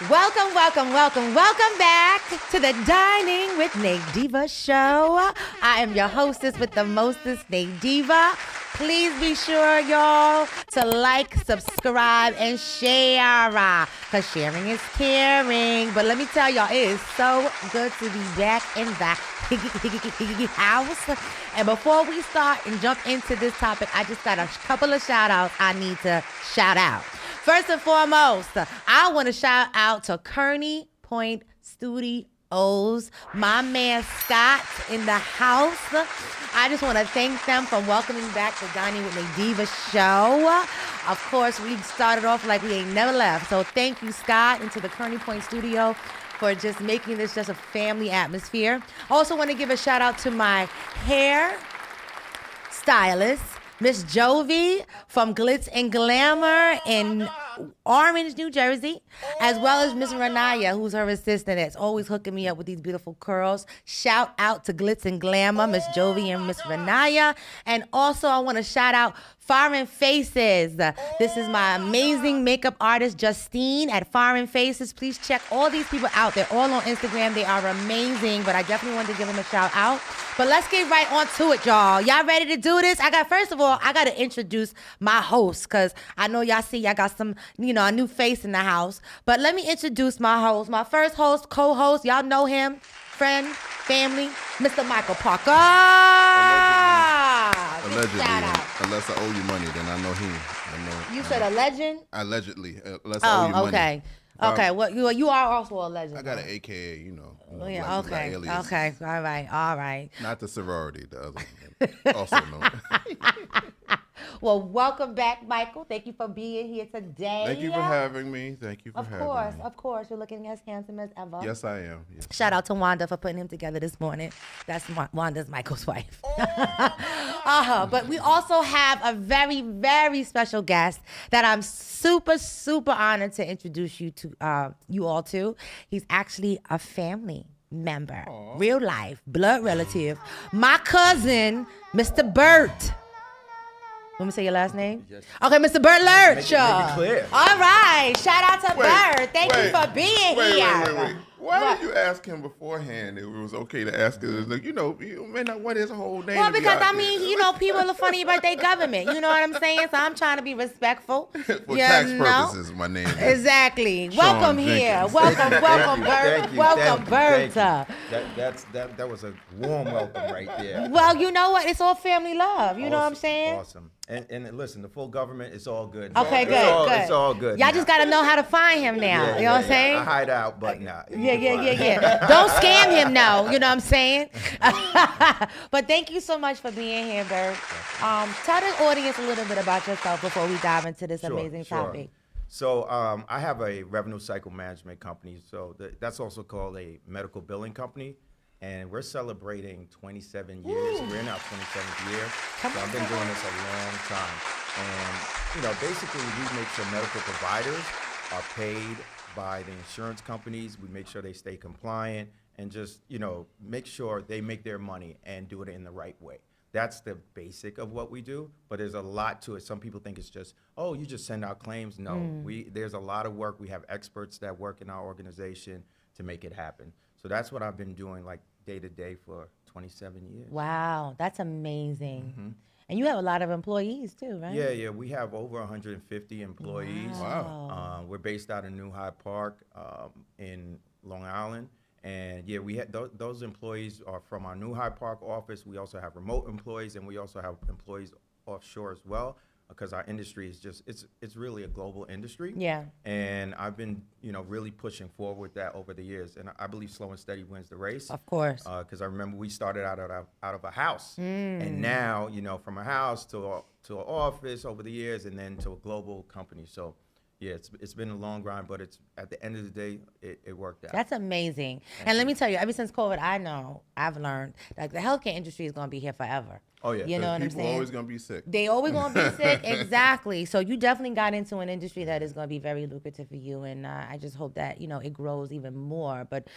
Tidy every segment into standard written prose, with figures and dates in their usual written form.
Welcome, welcome, welcome, welcome back to the Dining with Nadiva show. I am your hostess with the mostest, Nadiva. Please be sure, y'all, to like, subscribe, and share, because sharing is caring. But let me tell y'all, it is so good to be back in the house. And before we start and jump into this topic, I just got a couple of shout-outs I need to shout out. First and foremost, I want to shout out to Kearney Point Studios, my man Scott in the house. I just want to thank them for welcoming back the Dining with Nadiva show. Of course, we started off like we ain't never left. So thank you, Scott, and to the Kearney Point Studio for just making this just a family atmosphere. I also want to give a shout out to my hair stylist, Miss Jovi from Glitz and Glamour in Orange, New Jersey, as well as Miss Renaya, who's her assistant that's always hooking me up with these beautiful curls. Shout out to Glitz and Glamour, Miss Jovi and Miss Renaya. And also I want to shout out Foreign Faces. This is my amazing makeup artist, Justine, at Foreign Faces. Please check all these people out. They're all on Instagram. They are amazing, but I definitely wanted to give them a shout out. But let's get right on to it, y'all. Y'all ready to do this? First of all, I got to introduce my host, because I know y'all see I got some, a new face in the house. But let me introduce my host, my first host, co-host. Y'all know him, friend, family, Mr. Michael Parker. Allegedly. Shout out. Unless I owe you money, then I know him. You said a legend? Allegedly. Unless I owe you money. Okay. Okay, well, you are also a legend. I got an AKA, Yeah, okay. Okay, all right. Not the sorority, the other one. Also known. Well, welcome back, Michael. Thank you for being here today. Thank you for having me. Of course. You're looking as handsome as ever. Yes, I am. Yes. Shout out to Wanda for putting him together this morning. That's Wanda's Michael's wife. But we also have a very, very special guest that I'm super, super honored to introduce you to, you all to. He's actually a family member, real life, blood relative. My cousin, Mr. Bert. Let me say your last name? Yes. Okay, Mr. Bert Lurch. Make it clear. All right. Shout out to Bert. Thank you for being here. Wait. Why did you ask him beforehand if it was okay to ask him? Like, you may not want his whole name. Well, because, people are funny about their government. You know what I'm saying? So I'm trying to be respectful. For tax purposes, my name is Exactly. Sean Welcome Jenkins. here. Welcome, Bert. Welcome, Bert. That was a warm welcome right there. Well, you know what? It's all family love. You know what I'm saying? Awesome. And listen, the full government is all good. Okay, good. It's all good. Y'all just got to know how to find him now. You know what I'm saying? I hide out, but nah. Yeah. Don't scam him, no. You know what I'm saying? But thank you so much for being here, Bert. Tell the audience a little bit about yourself before we dive into this amazing topic. So I have a revenue cycle management company. So that's also called a medical billing company. And we're celebrating 27 years. We're in our 27th year. So I've been doing this a long time. And, basically we make sure medical providers are paid by the insurance companies. We make sure they stay compliant and just, make sure they make their money and do it in the right way. That's the basic of what we do, but there's a lot to it. Some people think it's just, you just send out claims. No, there's a lot of work. We have experts that work in our organization to make it happen. So that's what I've been doing like day to day for 27 years. Wow, that's amazing. Mm-hmm. And you have a lot of employees too, right? Yeah. We have over 150 employees. Wow. We're based out of New Hyde Park in Long Island. And yeah, we had those employees are from our New Hyde Park office. We also have remote employees, and we also have employees offshore as well, because our industry is just, it's really a global industry. Yeah. And I've been, really pushing forward with that over the years. And I believe slow and steady wins the race. Of course. Because I remember we started out of a house. And now, from a house to an office over the years, and then to a global company. So yeah, it's been a long grind, but it's at the end of the day, it worked out. That's amazing. And let me tell you, ever since COVID, I've learned like the healthcare industry is going to be here forever. Oh yeah, you know what I'm saying? People always going to be sick. They always going to be sick, exactly. So you definitely got into an industry that is going to be very lucrative for you, and I just hope that it grows even more. But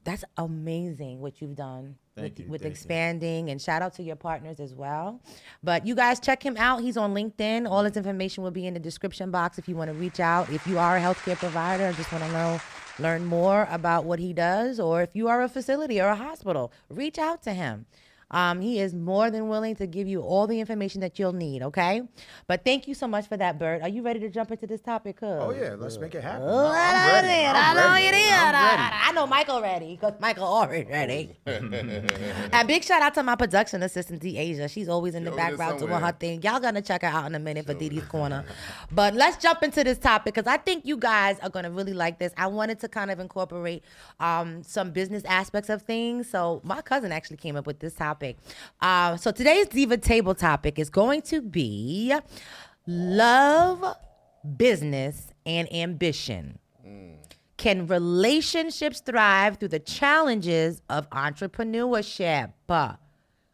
That's amazing what you've done Thank you. expanding, and shout out to your partners as well. But you guys check him out. He's on LinkedIn. All his information will be in the description box if you want to reach out. If you are a healthcare provider and just want to learn more about what he does, or if you are a facility or a hospital, reach out to him. He is more than willing to give you all the information that you'll need, okay? But thank you so much for that, Bert. Are you ready to jump into this topic? Oh, yeah, let's make it happen. Oh, I'm ready. I know you did. I'm ready. I know Michael ready, because Michael already ready. And big shout out to my production assistant, Asia. She's always in the background doing her thing. Y'all gonna check her out in a minute for Didi's Corner. But let's jump into this topic, because I think you guys are gonna really like this. I wanted to kind of incorporate some business aspects of things. So my cousin actually came up with this topic. So today's Diva Table topic is going to be love, business, and ambition. Can relationships thrive through the challenges of entrepreneurship?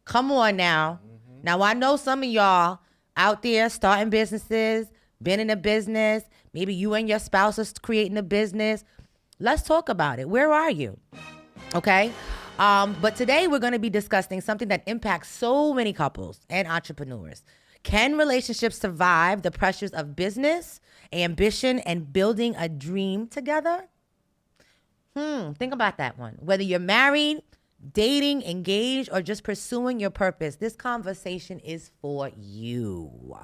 Come on now. Now, I know some of y'all out there starting businesses, been in a business. Maybe you and your spouse are creating a business. Let's talk about it. Where are you? Okay. But today we're going to be discussing something that impacts so many couples and entrepreneurs. Can relationships survive the pressures of business, ambition, and building a dream together? Think about that one. Whether you're married, dating, engaged, or just pursuing your purpose, this conversation is for you.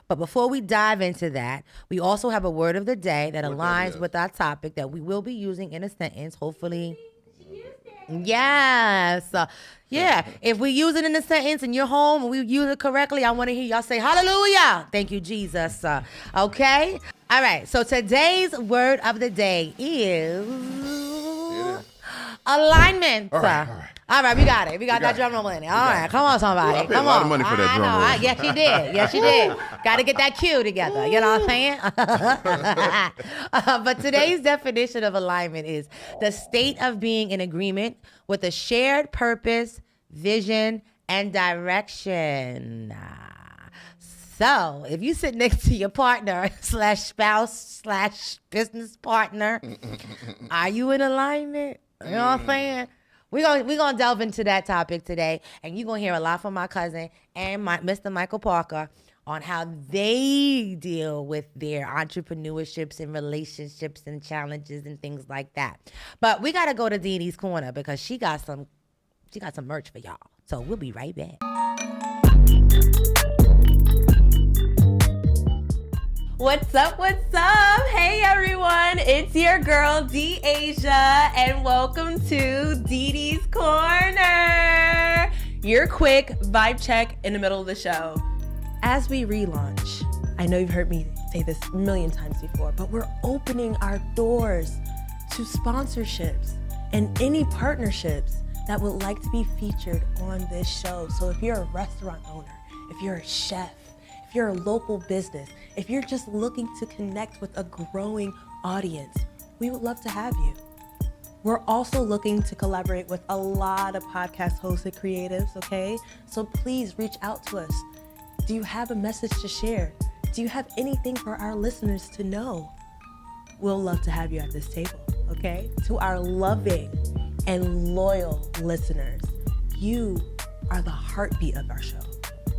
But before we dive into that, we also have a word of the day that aligns with our topic that we will be using in a sentence, hopefully. Yes. Yeah. If we use it in a sentence and you're home and we use it correctly, I want to hear y'all say hallelujah. Thank you, Jesus. Okay. All right. So today's word of the day is alignment. All right. All right, we got it. We got that drum roll in it. All right, come on, somebody. I paid Come a lot on. of money for that drum roll. Yes, you did. Yes, you did. Got to get that cue together. You know what I'm saying? But today's definition of alignment is the state of being in agreement with a shared purpose, vision, and direction. So if you sit next to your partner / spouse / business partner, are you in alignment? You know what I'm saying? We're gonna delve into that topic today, and you're gonna hear a lot from my cousin and Mr. Michael Parker on how they deal with their entrepreneurships and relationships and challenges and things like that. But we gotta go to Didi's Corner because she got some merch for y'all. So we'll be right back. What's up? What's up? Hey everyone, it's your girl Asia, and welcome to Didi's Corner. Your quick vibe check in the middle of the show. As we relaunch, I know you've heard me say this a million times before, but we're opening our doors to sponsorships and any partnerships that would like to be featured on this show. So if you're a restaurant owner, if you're a chef, if you're a local business, if you're just looking to connect with a growing audience, we would love to have you. We're also looking to collaborate with a lot of podcast hosts and creatives, okay? So please reach out to us. Do you have a message to share? Do you have anything for our listeners to know? We'll love to have you at this table, okay? To our loving and loyal listeners, you are the heartbeat of our show.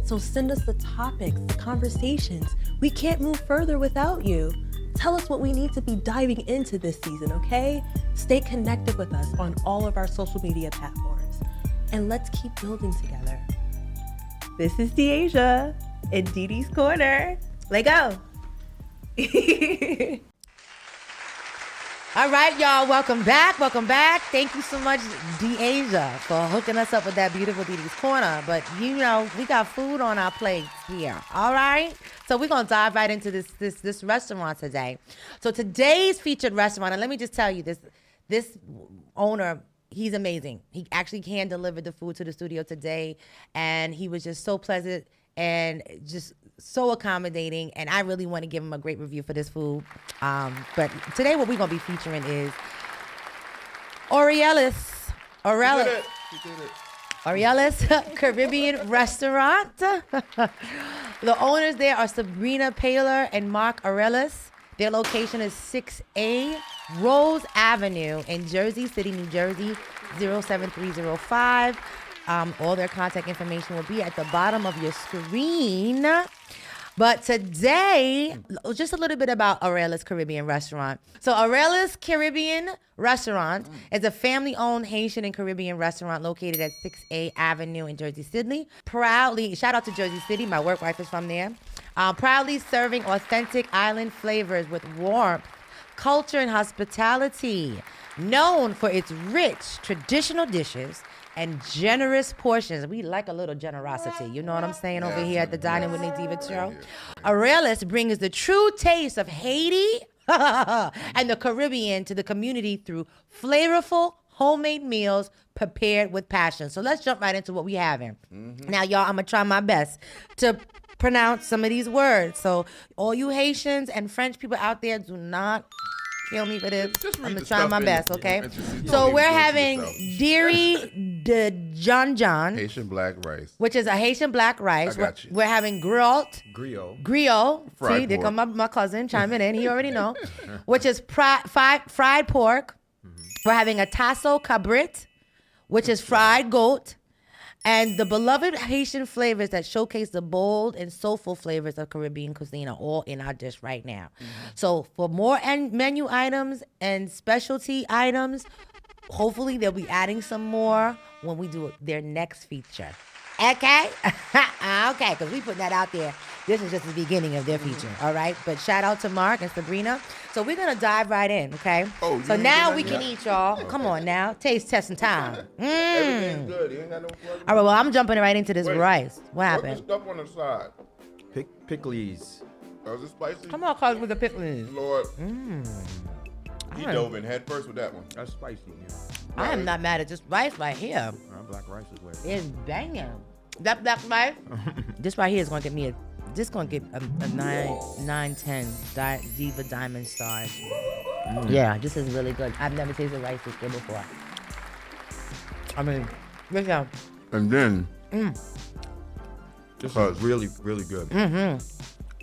So send us the topics, the conversations. We can't move further without you. Tell us what we need to be diving into this season, okay? Stay connected with us on all of our social media platforms. And let's keep building together. This is Asia in Didi's Corner. Let go. All right, y'all, welcome back. Welcome back. Thank you so much, Asia, for hooking us up with that beautiful Didi's Corner. But, you know, we got food on our plates here, all right? So we're going to dive right into this restaurant today. So today's featured restaurant, and let me just tell you, this owner, he's amazing. He actually can deliver the food to the studio today, and he was just so pleasant and just so accommodating, and I really want to give him a great review for this food. But today what we're going to be featuring is Aurelis Caribbean Restaurant. The owners there are Sabrina Paylor and Mark Aurelis. Their location is 6A Rose Avenue in Jersey City, New Jersey, 07305. All their contact information will be at the bottom of your screen. But today, just a little bit about Aurela's Caribbean Restaurant. So Aurela's Caribbean Restaurant is a family-owned Haitian and Caribbean restaurant located at 6A Avenue in Jersey City. Proudly, shout out to Jersey City, my work wife is from there. Proudly serving authentic island flavors with warmth, culture, and hospitality. Known for its rich traditional dishes and generous portions. We like a little generosity. You know what I'm saying over here at the Dining With Nadiva show? Aurela's brings the true taste of Haiti and the Caribbean to the community through flavorful homemade meals prepared with passion. So let's jump right into what we having. Now, y'all, I'm going to try my best to pronounce some of these words. So all you Haitians and French people out there, do not kill me for this. I'm going to try my best, okay? So we're having Diri de John John. Haitian black rice. Which is a Haitian black rice. I got you. We're having Griot. See, there come my cousin chiming in. He already know. Which is fried pork. We're having a tasso cabrit, which is fried goat. And the beloved Haitian flavors that showcase the bold and soulful flavors of Caribbean cuisine are all in our dish right now. So for more menu items and specialty items, hopefully they'll be adding some more when we do their next feature. Okay? Okay, because we put that out there. This is just the beginning of their feature, all right? But shout out to Mark and Sabrina. So we're going to dive right in, okay? Oh, so now we can eat, y'all. Okay. Come on now. Taste testing time. Everything's good. You ain't got no flavor. All right, well, I'm jumping right into this rice. What happened? What's the stuff on the side? Pickles. Oh, is it spicy? Come on, cuz with the pickles. Lord. He dove in head first with that one. That's spicy. Yeah. I am not mad at this rice right here. Black rice is where It's banging. That black rice. This right here is going to get me a 9/10 Diva Diamond stars. Yeah, this is really good. I've never tasted rice this good before. I mean, look out. And then, this is really, really good.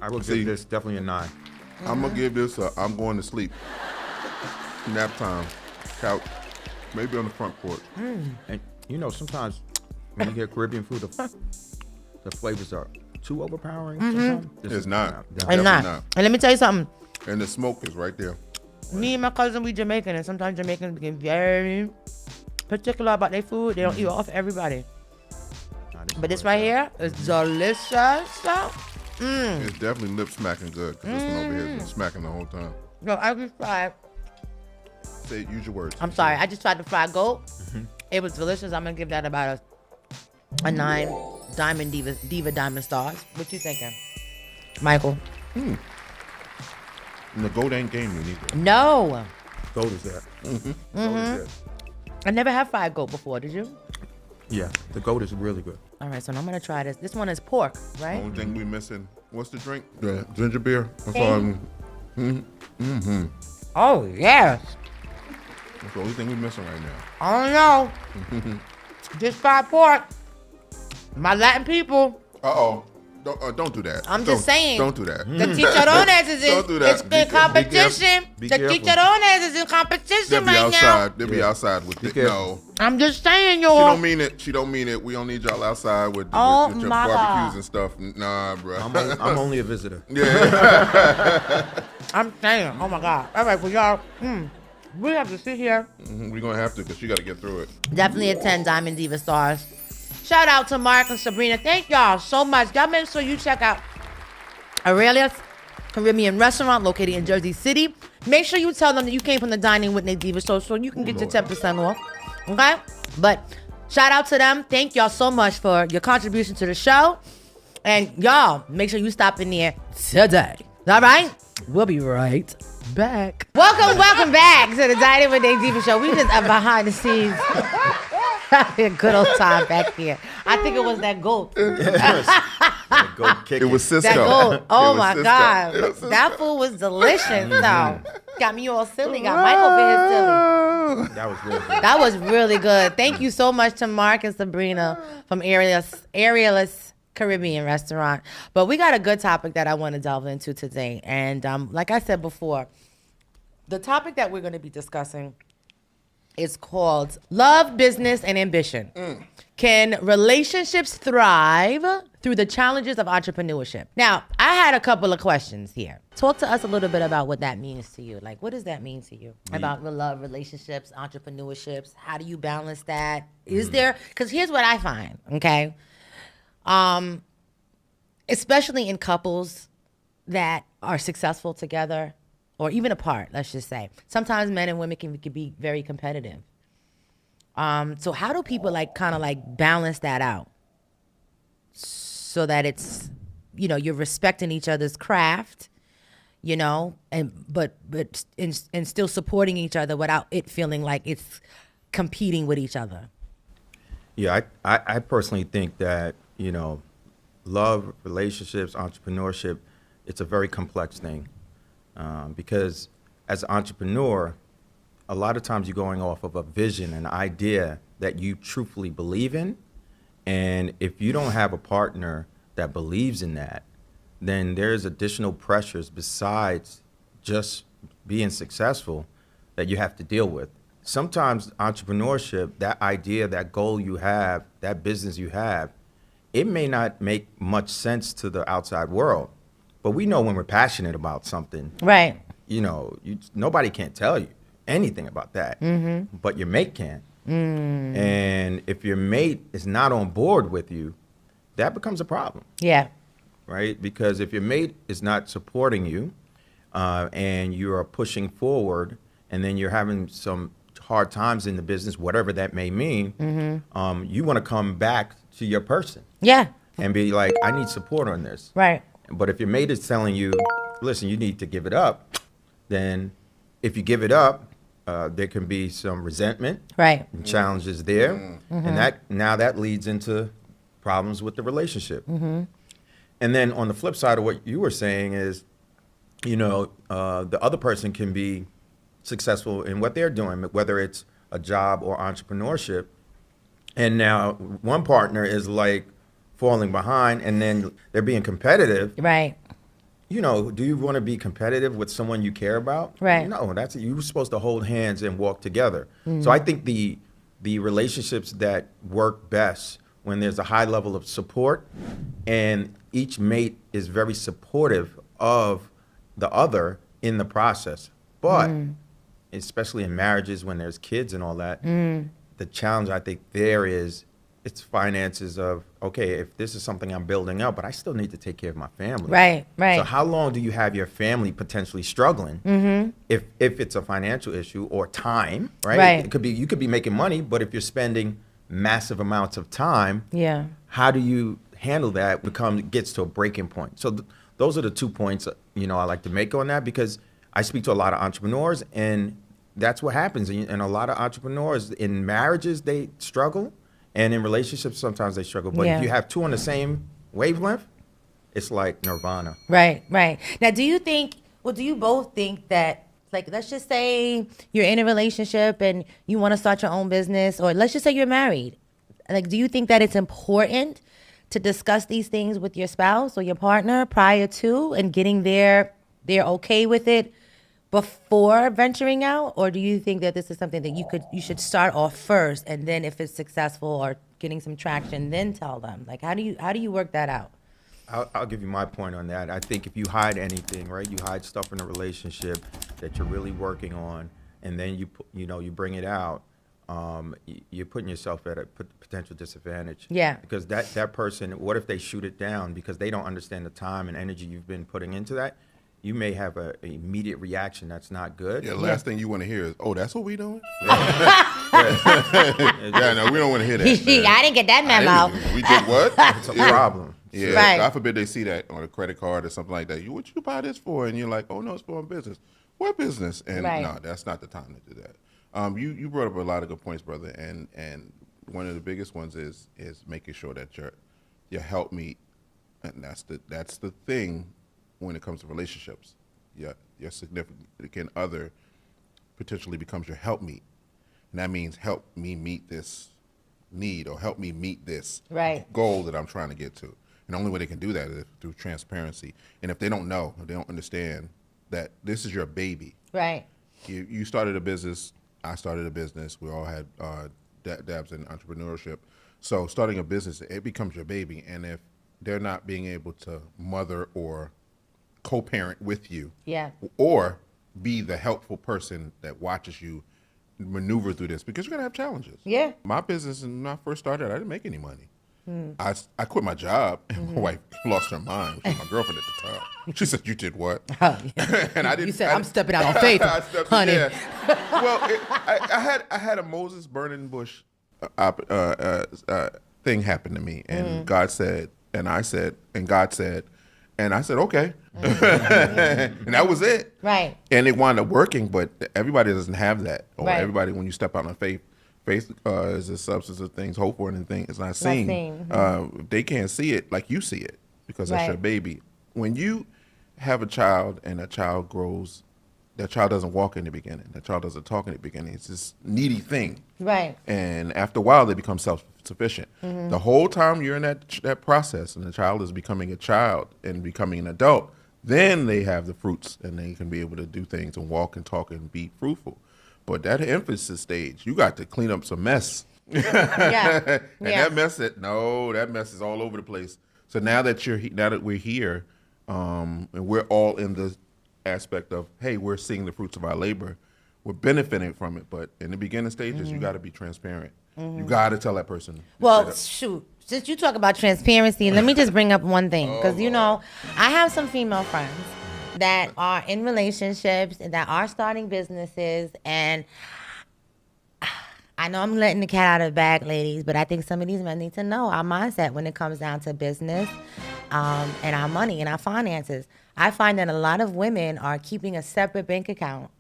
I will give this definitely a 9. I'm going to give this I'm going to sleep. Nap time. Couch. Maybe on the front porch. And you know, sometimes when you get Caribbean food, the flavors are too overpowering. Sometimes. It's not. It's not. And let me tell you something. And the smoke is right there. Me and my cousin, we Jamaican, and sometimes Jamaicans get very particular about their food. They don't eat off everybody. But this right here is delicious. It's definitely lip smacking good. Because this one over here has been smacking the whole time. No, I just tried. Say, use your words. I'm sorry. I just tried the fried goat. It was delicious. I'm going to give that about a 9 Diamond Diva Diamond stars. What you thinking, Michael? And the goat ain't game you neither. No. Goat is that. Goat is that. I never had fried goat before. Did you? Yeah, the goat is really good. All right, so now I'm going to try this. This one is pork, right? Only thing we missing, what's the drink? The ginger beer. That's all. Oh, yes. That's the only thing we missing right now. I don't know. Just fried pork. My Latin people. Uh-oh. Don't do that. I'm just saying. Don't do that. The chicharrones is Don't do that. in competition. Be The careful. chicharrones is in competition right now. They'll be outside with it. No. I'm just saying, She y'all. don't mean it. She don't mean it. We don't need y'all outside with your my barbecues God. and stuff. Nah, bro. I'm only a visitor. Yeah. I'm saying, oh my God. All right, well, y'all, we have to sit here. We're going to have to because she got to get through it. Definitely a 10 Diamond Diva stars. Shout out to Mark and Sabrina. Thank y'all so much. Y'all make sure you check out Aurela's Caribbean Restaurant located in Jersey City. Make sure you tell them that you came from the Dining With Nadiva show so you can get your 10% off. Okay? But shout out to them. Thank y'all so much for your contribution to the show. And y'all, make sure you stop in there today. All right? We'll be right back. Welcome back to the Dining With Nadiva show. We just are behind the scenes. A good old time back here. I think it was that goat. That goat kicking. It was Cisco. That goat. Oh It was my Cisco. God. It was Cisco. That food was delicious though. Got me all silly. Got Mike over here silly. That was really good. That was really good. Thank you so much to Mark and Sabrina from Aurela's Caribbean restaurant. But we got a good topic that I want to delve into today. And like I said before, the topic that we're going to be discussing is called Love, Business, and Ambition. Can relationships thrive through the challenges of entrepreneurship? Now, I had a couple of questions here. Talk to us a little bit about what that means to you. Like, what does that mean to you about love, relationships, entrepreneurships? How do you balance that? Is there, because here's what I find, okay? Especially in couples that are successful together or even apart, let's just say. Sometimes men and women can be very competitive. So how do people kind of balance that out so that it's, you're respecting each other's craft, but still supporting each other without it feeling like it's competing with each other? Yeah, I personally think that, love, relationships, entrepreneurship, it's a very complex thing. Because as an entrepreneur, a lot of times you're going off of a vision, an idea that you truthfully believe in. And if you don't have a partner that believes in that, then there's additional pressures besides just being successful that you have to deal with. Sometimes entrepreneurship, that idea, that goal you have, that business you have, it may not make much sense to the outside world. But we know when we're passionate about something, right? Nobody can tell you anything about that, but your mate can. And if your mate is not on board with you, that becomes a problem. Yeah. Right? Because if your mate is not supporting you and you are pushing forward and then you're having some hard times in the business, whatever that may mean, you want to come back to your person. Yeah. And be like, I need support on this. Right. But if your mate is telling you, listen, you need to give it up, then if you give it up, there can be some resentment, right, and challenges there, and that leads into problems with the relationship. And then on the flip side of what you were saying is, the other person can be successful in what they're doing, whether it's a job or entrepreneurship, and now one partner is falling behind, and then they're being competitive. Right. Do you want to be competitive with someone you care about? Right. No, you're supposed to hold hands and walk together. So I think the relationships that work best when there's a high level of support and each mate is very supportive of the other in the process. But especially in marriages when there's kids and all that, the challenge I think there is it's finances of, okay, if this is something I'm building up, but I still need to take care of my family. Right, right. So how long do you have your family potentially struggling if it's a financial issue or time, right? Right. It could be, you could be making money, but if you're spending massive amounts of time, yeah, how do you handle that? Gets to a breaking point. So those are the 2 points, I like to make on that, because I speak to a lot of entrepreneurs, and that's what happens. And a lot of entrepreneurs in marriages, they struggle. And in relationships, sometimes they struggle. But if you have two on the same wavelength, it's like nirvana. Right, right. Now, do you both think that, let's just say you're in a relationship and you want to start your own business, or let's just say you're married. Do you think that it's important to discuss these things with your spouse or your partner prior to and getting they're okay with it before venturing out? Or do you think that this is something that you should start off first, and then if it's successful or getting some traction, then tell them? How do you work that out? I'll give you my point on that. I think if you hide anything, right, you hide stuff in a relationship that you're really working on, and then you bring it out, you're putting yourself at a potential disadvantage. Yeah. Because that person, what if they shoot it down because they don't understand the time and energy you've been putting into that? You may have an immediate reaction that's not good. Yeah, last thing you want to hear is, "Oh, that's what we doing?" Yeah, no, we don't want to hear that. I didn't get that memo. We did what? It's a problem. Yeah, right. God forbid they see that on a credit card or something like that. What you buy this for? And you're like, "Oh no, it's for a business." What business? And no, that's not the time to do that. You brought up a lot of good points, brother, and one of the biggest ones is making sure that your helpmeet, and that's the thing. When it comes to relationships, your significant other potentially becomes your helpmeet, and that means help me meet this need or help me meet this right. goal that I'm trying to get to. And the only way they can do that is through transparency. And if they don't know, if they don't understand that this is your baby. Right. You started a business. I started a business. We all had dabs in entrepreneurship. So starting a business, it becomes your baby. And if they're not being able to mother or co-parent with you, or be the helpful person that watches you maneuver through this, because you're going to have challenges. Yeah. My business, when I first started, I didn't make any money. I quit my job, and my wife lost her mind. She was my girlfriend at the time. She said, "You did what?" Oh, yeah. And I didn't. You said, "I'm stepping out on faith, honey." Yeah. Well, I had a Moses burning bush thing happen to me, and God said, and I said, and God said, and I said, okay, and that was it. Right. And it wound up working, but everybody doesn't have that, or Right. everybody, when you step out on faith. Faith is the substance of things hoped for, and things it's not seen. They can't see it like you see it, because that's your baby. When you have a child and that child grows, that child doesn't walk in the beginning. That child doesn't talk in the beginning. It's this needy thing. Right. And after a while, they become self-sufficient. The whole time you're in that process, and the child is becoming a child and becoming an adult, then they have the fruits, and they can be able to do things and walk and talk and be fruitful. But that infancy stage, you got to clean up some mess. Yeah. That mess is all over the place. So now that we're here, and we're all in the aspect of, hey, we're seeing the fruits of our labor, we're benefiting from it. But in the beginning stages, you got to be transparent. You got to tell that person. Well, shoot. Since you talk about transparency, let me just bring up one thing, because I have some female friends that are in relationships and that are starting businesses, and I know I'm letting the cat out of the bag, ladies, but I think some of these men need to know our mindset when it comes down to business and our money and our finances. I find that a lot of women are keeping a separate bank account.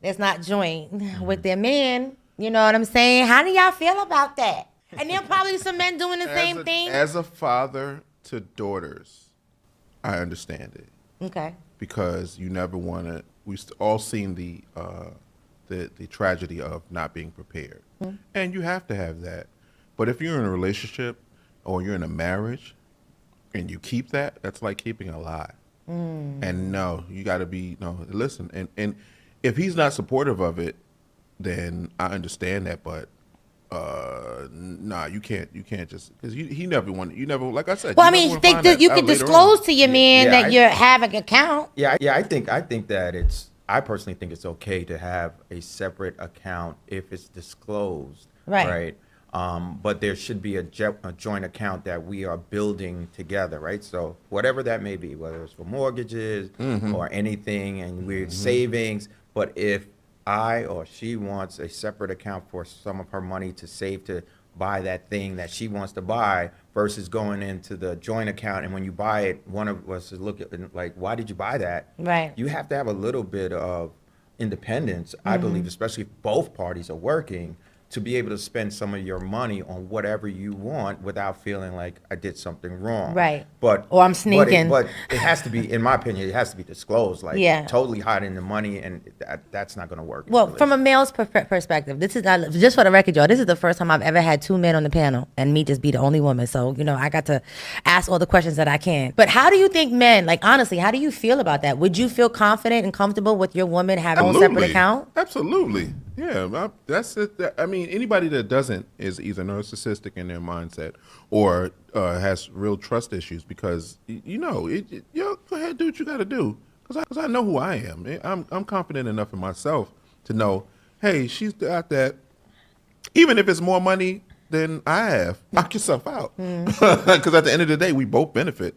It's not joint with their man. You know what I'm saying? How do y'all feel about that? And there are probably some men doing the same thing. As a father to daughters, I understand it. Okay. Because you never want to. We've all seen the tragedy of not being prepared, and you have to have that. But if you're in a relationship or you're in a marriage, and you keep that, that's like keeping a lie. And no, you got to be listen. And if he's not supportive of it, then I understand that. But you can't just, because he never wanted. You never, like I said. Well, I mean, you can disclose to your man that you're having an account. Yeah. I think that I personally think it's okay to have a separate account if it's disclosed. Right. But there should be a joint account that we are building together, right? So whatever that may be, whether it's for mortgages or anything, and we're savings. But if I or she wants a separate account for some of her money to save to buy that thing that she wants to buy, versus going into the joint account, and when you buy it, one of us is looking like, why did you buy that? Right. You have to have a little bit of independence, I believe, especially if both parties are working, to be able to spend some of your money on whatever you want without feeling like I did something wrong. Right. Or I'm sneaking. But it has to be, in my opinion, it has to be disclosed. Like totally hiding the money, and that's not going to work. Well, from a male's perspective, this is just for the record, y'all. This is the first time I've ever had two men on the panel, and me just be the only woman. So I got to ask all the questions that I can. But how do you think men, like honestly, how do you feel about that? Would you feel confident and comfortable with your woman having a separate account? Absolutely. Yeah, that's it. I mean, anybody that doesn't is either narcissistic in their mindset or has real trust issues, because go ahead, do what you got to do, because I know who I am. I'm confident enough in myself to know, hey, she's got that. Even if it's more money than I have, knock yourself out, because at the end of the day, we both benefit.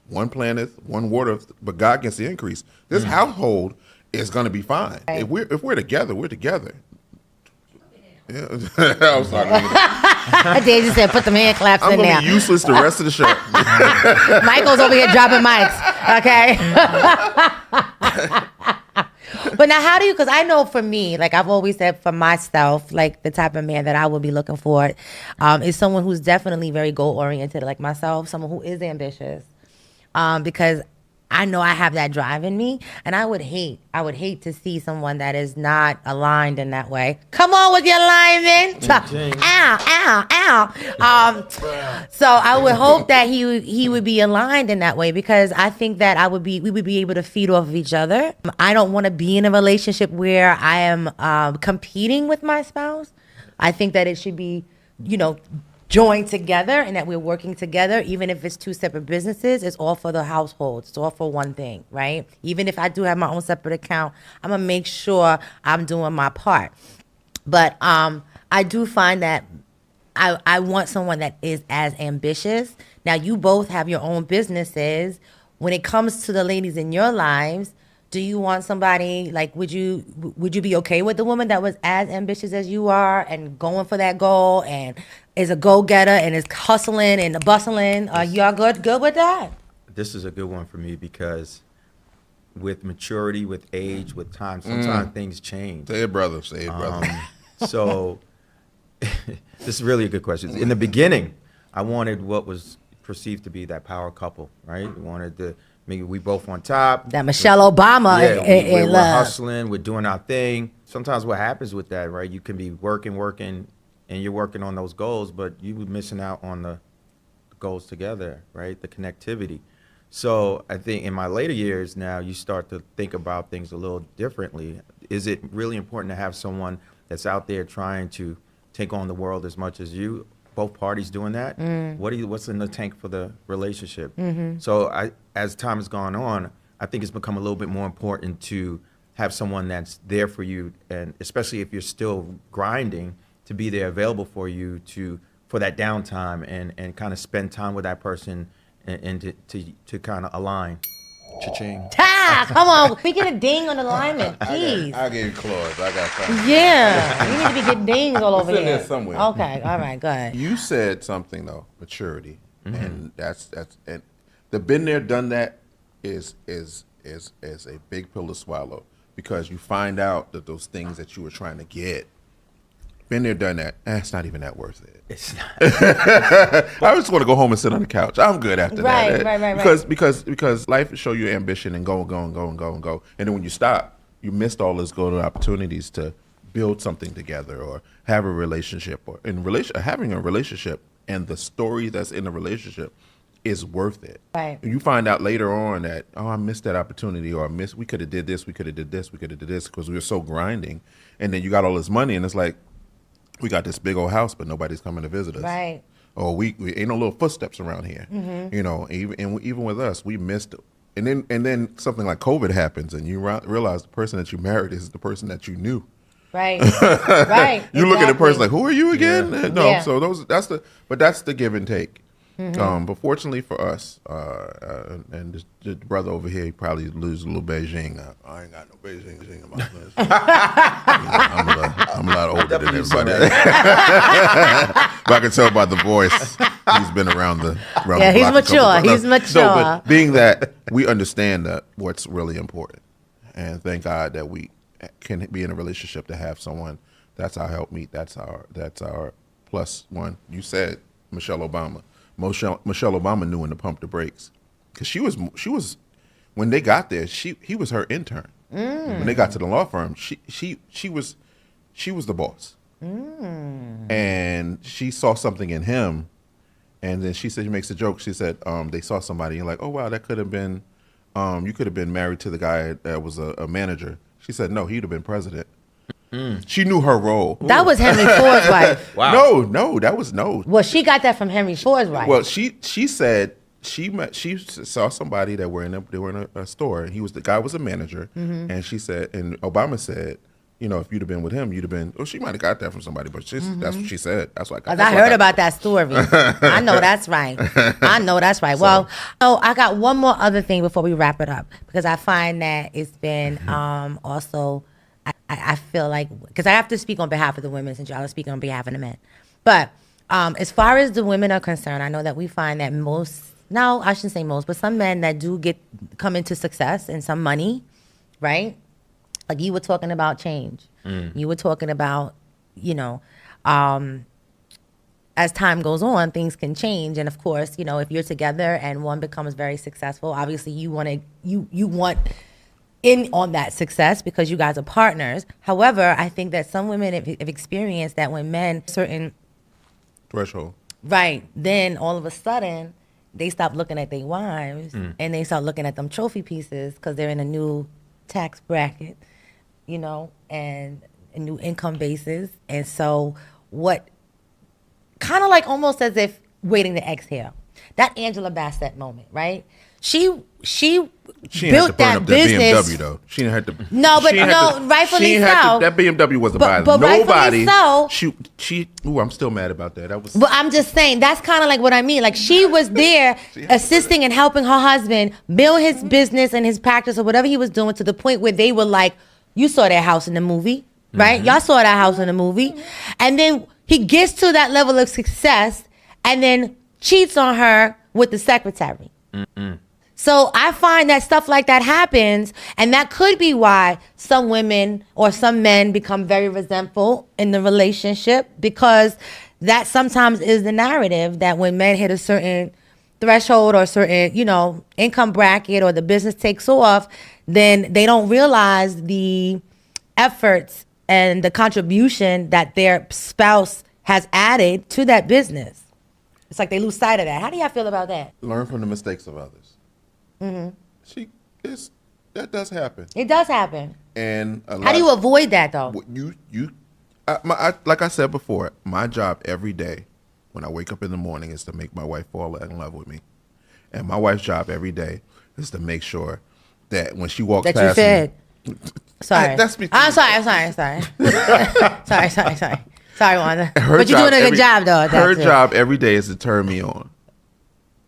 One planet, one water, but God gets the increase. This household is going to be fine. Right. If we're together, we're together. Yeah. I was talking. Daisy said, "Put the hand claps in there." I'm going to be useless the rest of the show. Michael's over here dropping mics. Okay. But now, how do you? Because I know for me, like I've always said for myself, like the type of man that I would be looking for is someone who's definitely very goal oriented, like myself, someone who is ambitious, because I know I have that drive in me, and I would hate to see someone that is not aligned in that way. Come on with your alignment. Ow. So I would hope that he would be aligned in that way, because I think that we would be able to feed off of each other. I don't want to be in a relationship where I am competing with my spouse. I think that it should be, joined together, and that we're working together. Even if it's two separate businesses, it's all for the household. It's all for one thing, right? Even if I do have my own separate account, I'm gonna make sure I'm doing my part. But I do find that I want someone that is as ambitious. Now, you both have your own businesses. When it comes to the ladies in your lives, do you want somebody, like, would you be okay with a woman that was as ambitious as you are and going for that goal and is a go-getter and is hustling and bustling? Are y'all good with that? This is a good one for me, because with maturity, with age, with time, sometimes things change. Say it, brother. So this is really a good question. In the beginning, I wanted what was perceived to be that power couple, right? We wanted to, maybe we both on top. That Michelle Obama we're love. hustling, we're doing our thing. Sometimes what happens with that, right? You can be working, and you're working on those goals, but you were missing out on the goals together, right? The connectivity. So I think in my later years now, you start to think about things a little differently. Is it really important to have someone that's out there trying to take on the world as much as you? Both parties doing that? What's in the tank for the relationship? So as time has gone on, I think it's become a little bit more important to have someone that's there for you, and especially if you're still grinding, to be there available for you for that downtime and kind of spend time with that person and to kind of align. Cha-ching. Come on. We get a ding on alignment, please. I gave you claws. I got something. Yeah. You need to be getting dings all over It's in here. there somewhere. Okay. All right. Go ahead. You said something, though, maturity. And that's and the been there, done that is a big pill to swallow, because you find out that those things that you were trying to get, been there, done that, it's not even that worth it. It's not. I just want to go home and sit on the couch. I'm good after that. Right. Because life will show you ambition and go. And then when you stop, you missed all those golden opportunities to build something together or have a relationship. Or having a relationship and the story that's in the relationship is worth it. Right. And you find out later on that, I missed that opportunity, or we could have did this, we could have did this, because we were so grinding. And then you got all this money, and it's like, we got this big old house, but nobody's coming to visit us. Right. Or we ain't no little footsteps around here. Even with us, we missed it. And then something like COVID happens, and you realize the person that you married is the person that you knew. Right. Right. You look at the person like, who are you again? Yeah. No. Yeah. So that's the give and take. But fortunately for us, and the brother over here, he probably lose a little Beijing. I ain't got no Beijing in my business. I'm a lot older than everybody. But I can tell by the voice, he's been around the block. He's mature. He's mature. So, but being that we understand that what's really important, and thank God that we can be in a relationship to have someone that's our helpmeet, that's our plus one. You said Michelle Obama. Michelle Obama knew when to pump the brakes, because she was when they got there, he was her intern. When they got to the law firm, she was the boss, and she saw something in him, and then she makes a joke. She said they saw somebody, and like, oh wow, that could have been you could have been married to the guy that was a manager. She said no, he'd have been president. She knew her role. That was Henry Ford's wife. Wow. No, that was no. Well, she got that from Henry Ford's wife. Well, she said she saw somebody that they were in a store, and the guy was a manager, and she said, and Obama said, if you'd have been with him, you'd have been. Well, she might have got that from somebody, but that's what she said. That's why. I heard about that story. I know that's right. Well, I got one more other thing before we wrap it up, because I find that it's been also. I feel like, because I have to speak on behalf of the women since y'all are speaking on behalf of the men. But as far as the women are concerned, I know that we find that I shouldn't say most, but some men that do come into success and some money, right? Like you were talking about change. You were talking about, as as time goes on, things can change. And of course, you know, if you're together and one becomes very successful, obviously you want in on that success because you guys are partners. However, I think that some women have experienced that when men certain threshold, right, then all of a sudden they stop looking at their wives and they start looking at them trophy pieces because they're in a new tax bracket, you know, and a new income basis. And so what kind of like almost as if waiting to exhale. That Angela Bassett moment, right? She built that business. BMW though. She didn't have to. No, but rightfully so. That BMW wasn't buying nobody. So, she. Ooh, I'm still mad about that. That was. But I'm just saying that's kind of like what I mean. Like she was there assisting and helping her husband build his business and his practice or whatever he was doing to the point where they were like, "You saw that house in the movie, right? Y'all saw that house in the movie," and then he gets to that level of success and then cheats on her with the secretary. So I find that stuff like that happens, and that could be why some women or some men become very resentful in the relationship, because that sometimes is the narrative that when men hit a certain threshold or certain, you know, income bracket or the business takes off, then they don't realize the efforts and the contribution that their spouse has added to that business. It's like they lose sight of that. How do y'all feel about that? Learn from the mistakes of others. That does happen. It does happen. And how do you avoid that though? Like I said before, my job every day when I wake up in the morning is to make my wife fall in love with me, and my wife's job every day is to make sure that when she walks past me. Sorry. I'm sorry. Sorry, Wanda. But you're doing a good job though. Her job every day is to turn me on.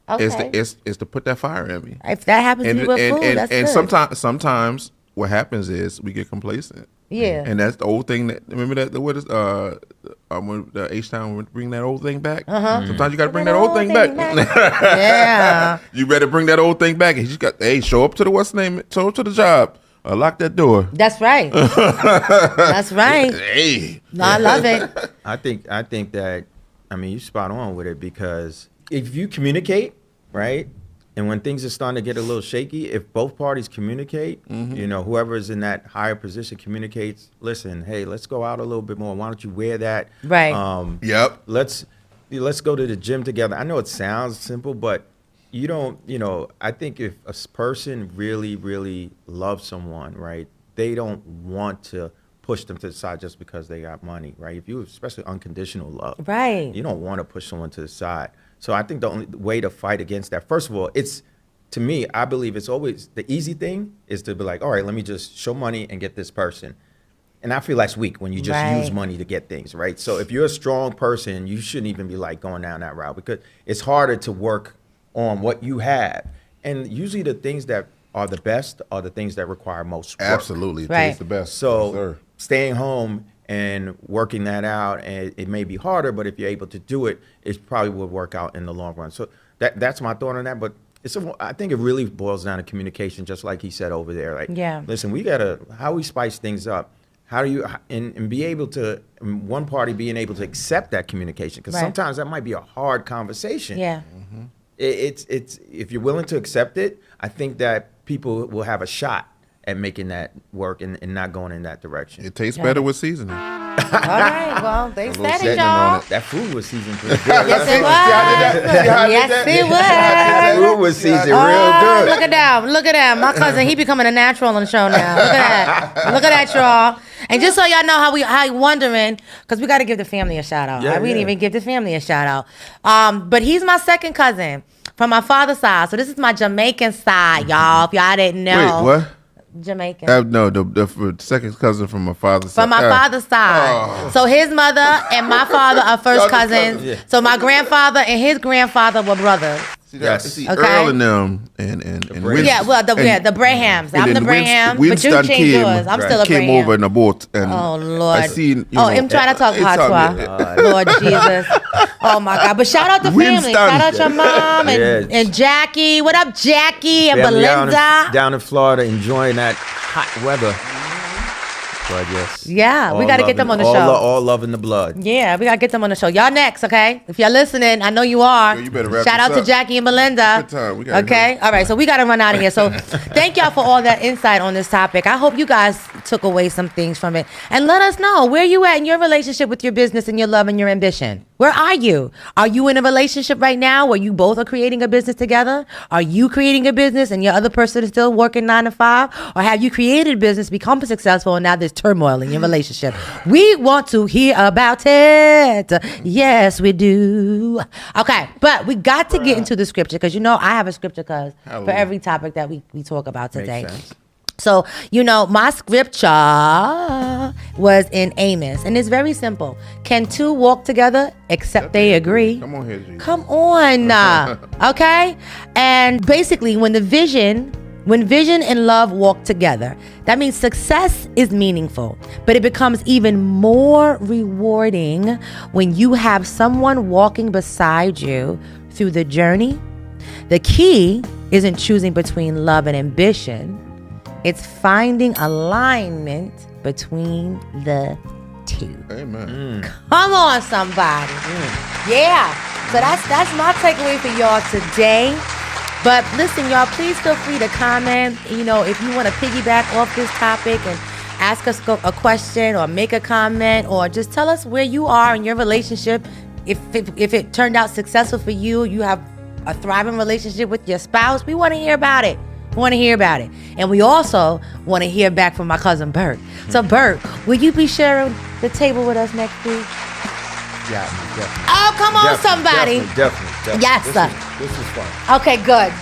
Okay. Is to put that fire in me. If that happens to you with food, that's good. Sometimes what happens is we get complacent. Yeah. And that's the old thing that, remember that, what is, when the H-Town would bring that old thing back? Sometimes you got to bring that old thing back. Yeah. You better bring that old thing back. And you just got, show up to the show up to the job. Lock that door. That's right. That's right. Hey. No, I love it. I think that, I mean, you're spot on with it, because if you communicate, right, and when things are starting to get a little shaky, if both parties communicate, you know, whoever is in that higher position communicates, listen, hey, let's go out a little bit more. Why don't you wear that? Right. Yep. Let's go to the gym together. I know it sounds simple, but you don't, you know, I think if a person really, really loves someone, right, they don't want to push them to the side just because they got money, right? If you, especially unconditional love, right, you don't want to push someone to the side. So I think the only way to fight against that, first of all, it's, to me, I believe it's always, the easy thing is to be like, all right, let me just show money and get this person. And I feel that's weak when you just use money to get things, right? So if you're a strong person, you shouldn't even be like going down that route, because it's harder to work on what you have. And usually the things that are the best are the things that require most work. Absolutely. It's the best. So staying home and working that out, and it may be harder, but if you're able to do it, it probably would work out in the long run. So that's my thought on that. But I think it really boils down to communication, just like he said over there. Like, listen, we gotta, how we spice things up. How do you, and be able to, one party being able to accept that communication, because sometimes that might be a hard conversation. Yeah. It's if you're willing to accept it, I think that people will have a shot at making that work and not going in that direction. It tastes better with seasoning. All right, well, they said it, y'all. That food was seasoned pretty good. Yes, it was. Yes, it was. That food was seasoned real good. Look at that. My cousin, he becoming a natural on the show now. Look at that, y'all. And just so y'all know how you wondering, because we got to give the family a shout out. We didn't even give the family a shout out. But he's my second cousin from my father's side. So this is my Jamaican side, y'all. If y'all didn't know. Wait, what? Jamaican. No, the second cousin from my father's side. From my father's side. So his mother and my father are first cousins. Yeah. So my grandfather and his grandfather were brothers. See, Earl and them and Winston, the Brahams. I'm the Braham, but you changed yours. I'm still a Braham. Came over in a boat. And oh Lord. I seen. I'm trying to talk patois. Lord Jesus. Oh my God. But shout out the family. Shout out your mom and Jackie. What up, Jackie and family Belinda? Down in Florida, enjoying that hot weather. But yes. Yeah, we got to get them on the show. All love in the blood. Yeah, we got to get them on the show. Y'all next, okay? If y'all listening, I know you are. Girl, you better wrap Shout this out to up. Jackie and Melinda. Good time. We gotta Okay? All right, so we got to run out of here. So thank y'all for all that insight on this topic. I hope you guys took away some things from it. And let us know, where you at in your relationship with your business and your love and your ambition? Where are you? Are you in a relationship right now where you both are creating a business together? Are you creating a business and your other person is still working 9 to 5? Or have you created a business, become successful, and now there's turmoil in your relationship? We want to hear about it. Yes, we do. Okay, but we got to get into the scripture because, I have a scripture for every topic that we talk about today. Makes sense. So, my scripture was in Amos, and it's very simple. Can two walk together except they agree? Come on here, Jesus. Come on. Okay? And basically, when vision and love walk together, that means success is meaningful, but it becomes even more rewarding when you have someone walking beside you through the journey. The key isn't choosing between love and ambition. It's finding alignment between the two. Amen. Come on, somebody. Yeah. So that's my takeaway for y'all today. But listen, y'all, please feel free to comment. If you want to piggyback off this topic and ask us a question or make a comment or just tell us where you are in your relationship. If it turned out successful for you, you have a thriving relationship with your spouse, we want to hear about it. And we also want to hear back from my cousin Bert. So Bert, will you be sharing the table with us next week? Yeah, definitely. Oh, come on, somebody. Definitely. Yes, sir. This is fun. Okay, good.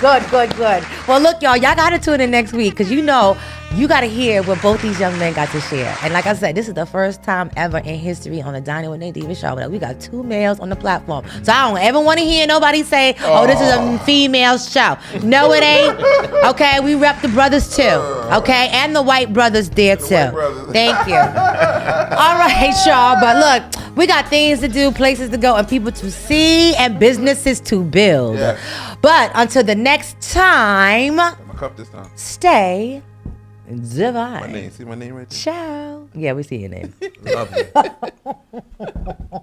Well, look, y'all got to tune in next week because you got to hear what both these young men got to share. And like I said, this is the first time ever in history on the Dining With Nadiva show that we got 2 males on the platform. So I don't ever want to hear nobody say, this is a female show. No, it ain't. Okay, we rep the brothers too. Okay, and the white brothers there too. Thank you. All right, y'all. But look, we got things to do, places to go, and people to see, and businesses to build. Yeah. But until the next time, My cup this time. stay divine. My name. See my name right there? Ciao. Yeah, we see your name. Love you.